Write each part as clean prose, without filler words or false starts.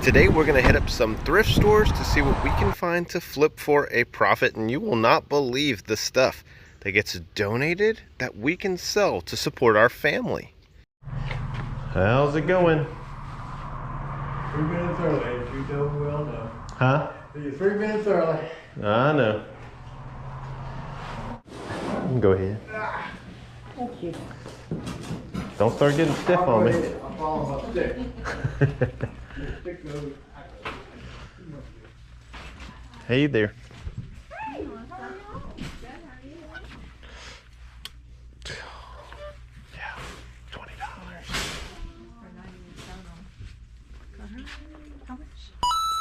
Today we're going to hit up some thrift stores to see what we can find to flip for a profit, and you will not believe the stuff that gets donated that we can sell to support our family. How's it going? 3 minutes early, as you know well know. Huh? You're 3 minutes early. I know. Go ahead. Thank you. Don't start getting stiff on me. I'm falling off stick. Stick goes. Hey there. Yeah, $20. How much?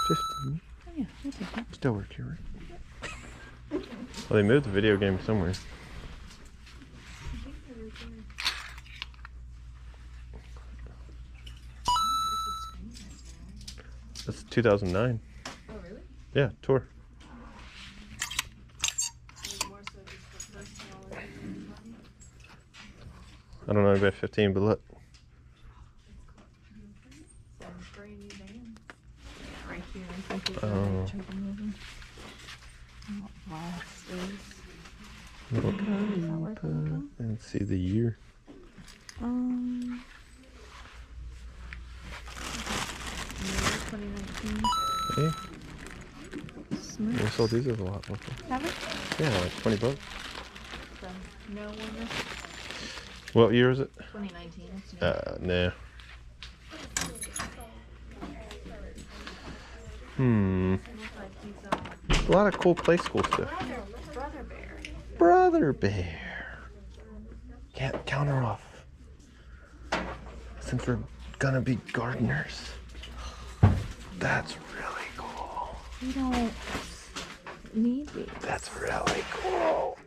15. Oh yeah, we'll take that. Still work here, right? Well, they moved the video game somewhere. That's 2009. Oh really? Yeah, tour. I don't know about 15, but look. Right here, I think it's Oh. Look, And see the year. um, 2019. Hey, Smooth. we sold these as a lot local. Have it? Yeah, like 20 bucks. So, no one. What year is it? 2019. It's new. No. Hmm. A lot of cool play school stuff. Brother Bear. Brother Bear. Can't counter off. Since we're gonna be gardeners. That's really cool. We don't need these. That's really cool.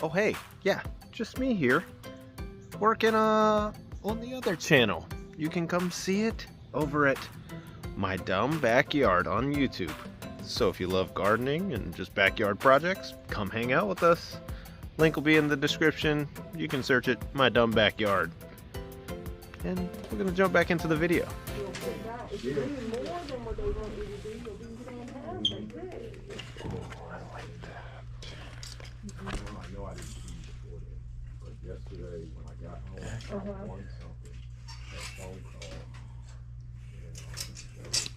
Oh hey, yeah, just me here. Working on the other channel. You can come see it over at My Dumb Backyard on YouTube. So if you love gardening and just backyard projects, come hang out with us. Link will be in the description. You can search it, My Dumb Backyard. And we're gonna jump back into the video. Yesterday when I got home, I won something. That phone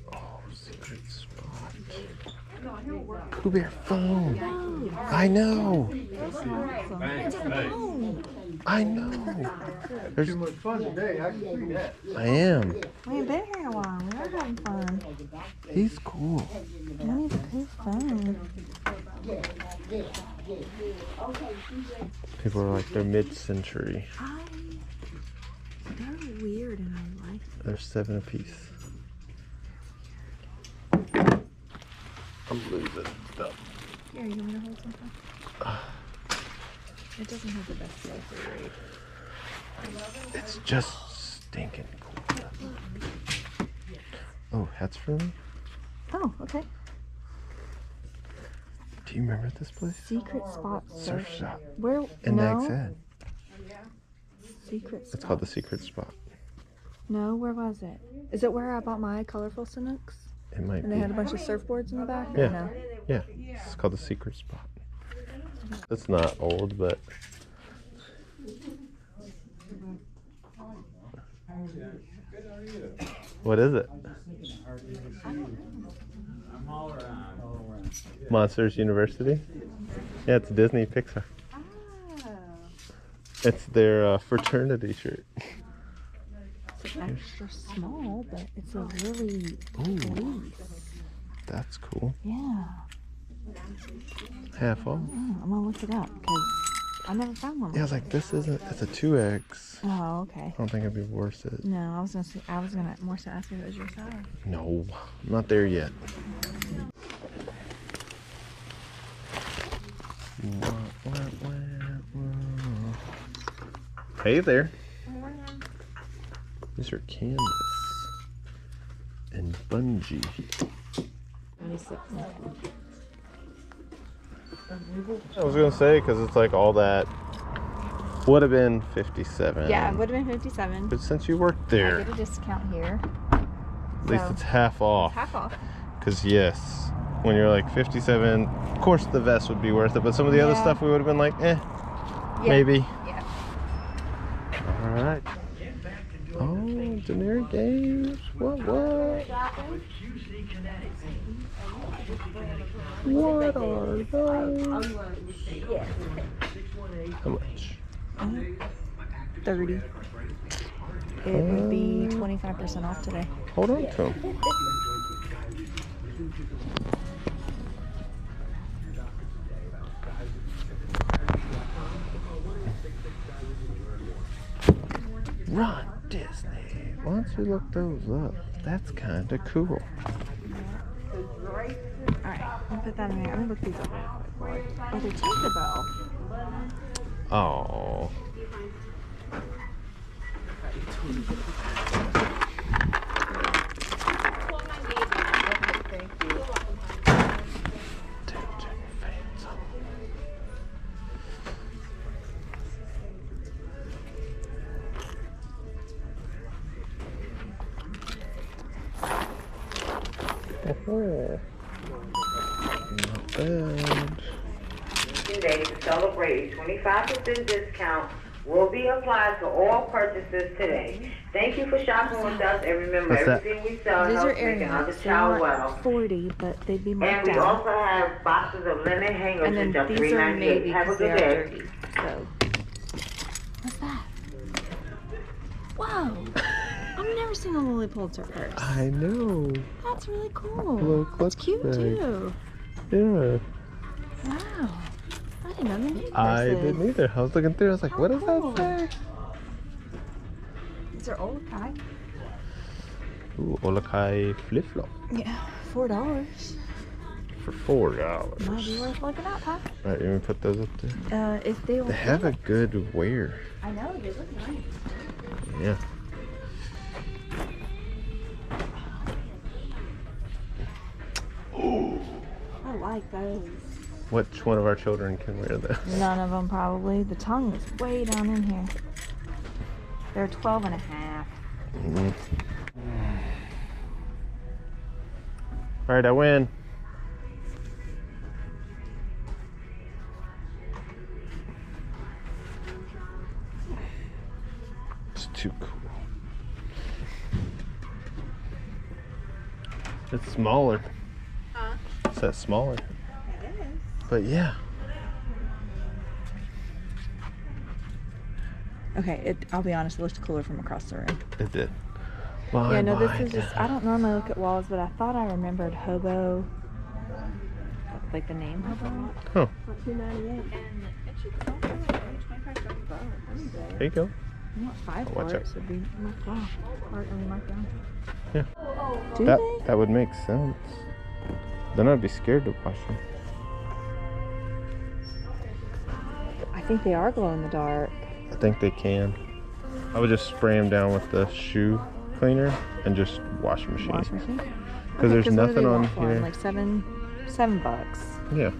call. Oh, secret spot. Pooh Bear phone. I know. I know. There's Too much fun today, I can see that. I am. We ain't been here a while. We are having fun. He's cool. I need a pay phone. People are like they're mid-century. They're weird and I like them. They're 7 apiece. I'm losing stuff. Here, you want me to hold something? It doesn't have the best sell-through rate. It's just stinking cool. Oh, hats for me? Oh, okay. Do you remember this place? Secret spot Surf shop. Where? In no. Nags Head. Secret spot. It's called the Secret Spot. No, where was it? Is it where I bought my colorful Sanooks? It might And be. they had a bunch of surfboards in the back? Yeah. Or no? Yeah. It's called the Secret Spot. It's not old, but what is it? Monsters University? Yeah, it's Disney Pixar. Oh. It's their fraternity shirt. It's extra small, but it's a really loose. That's cool. Yeah. Half off. Oh, I'm gonna look it up because I never found one. Yeah, I was like, this isn't. It's a 2X. Oh, okay. I don't think it'd be worth it. No, I was gonna more so ask if it was your size. No, I'm not there yet. Hey there. These are canvas and bungee. 26. I was gonna say because it's like all that would have been 57. Yeah, it would have been 57. But since you worked I there, get a discount here. At least So, it's half off. Half off. Because yes, when you're like 57, of course the vest would be worth it, but some of the other Yeah. stuff we would have been like, Yeah. maybe. Yeah. All right. Oh, generic games. What? What are those? Yeah. How much? 30. It would be 25% off today. Hold on to them. Run, Disney. Why don't you look those up? That's kind of cool. Alright, I'll put that in there. I'm gonna look these up real quick. Oh, they're Tinkerbell. Oh. Oh, not bad. Today to celebrate a 25% discount will be applied to all purchases today. Thank you for shopping with us, and remember, What's that? everything we sell These are helps make another earrings. They're child not well. 40, but they'd be And marked we down. also have boxes of linen hangers And for then just these are $3.98. maybe Have a because they good are day. 30. So, what's that? Whoa! I've never seen a Lily Pulitzer purse. I know. That's really cool. Little That's clutch cute bag. too. Yeah. Wow. I didn't know they made purses. I didn't either. I was looking through. I was like, How what does cool. that say? These are old Kai. Ooh, Olakai flip flop Yeah, $4. for $4. Might be worth looking at, huh? Right, you want to put those up there? If they will. They have a good wear. I know, they look nice. Yeah. I like those. Which one of our children can wear those? None of them probably. The tongue is way down in here. They're 12 and a half. Mhm. All right, I win. It's too cool. It's smaller. Huh? It's that smaller. It is. But yeah. Okay, I'll be honest, it looked cooler from across the room. It did. Yeah, no, this My is just, I don't normally look at walls, but I thought I remembered Hobo, like the name Hobo, Huh. for $2.98. And it should sell for like 25 bucks. There you go. I want 5 Oh, watch for out. it, so it'd be marked off. Or marked down. Yeah. Do That they? that would make sense. Then I'd be scared to wash them. I think they are glow in the dark. I think they can. I would just spray them down with the shoe cleaner and just wash machine. Wash machine? Because there's what do they nothing on want for 'em? here. Like $7 bucks. Yeah.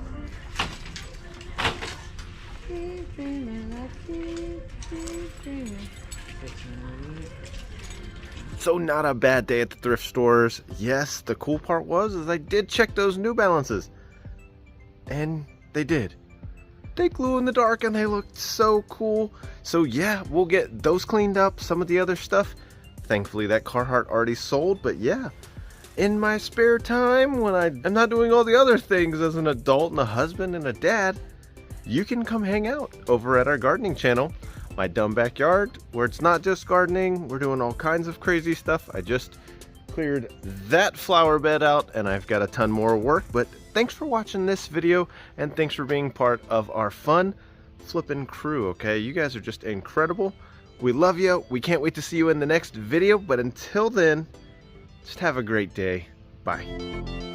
So not a bad day at the thrift stores. Yes, the cool part was I did check those New Balances. And they did. They glue in the dark and they looked so cool. So yeah, we'll get those cleaned up. Some of the other stuff, thankfully that Carhartt already sold, but yeah. In my spare time, when I'm not doing all the other things as an adult and a husband and a dad, you can come hang out over at our gardening channel, My Dumb Backyard, where it's not just gardening, we're doing all kinds of crazy stuff. I just cleared that flower bed out and I've got a ton more work, but thanks for watching this video and thanks for being part of our fun flippin' crew, okay? You guys are just incredible. We love you. We can't wait to see you in the next video, but until then, just have a great day. Bye.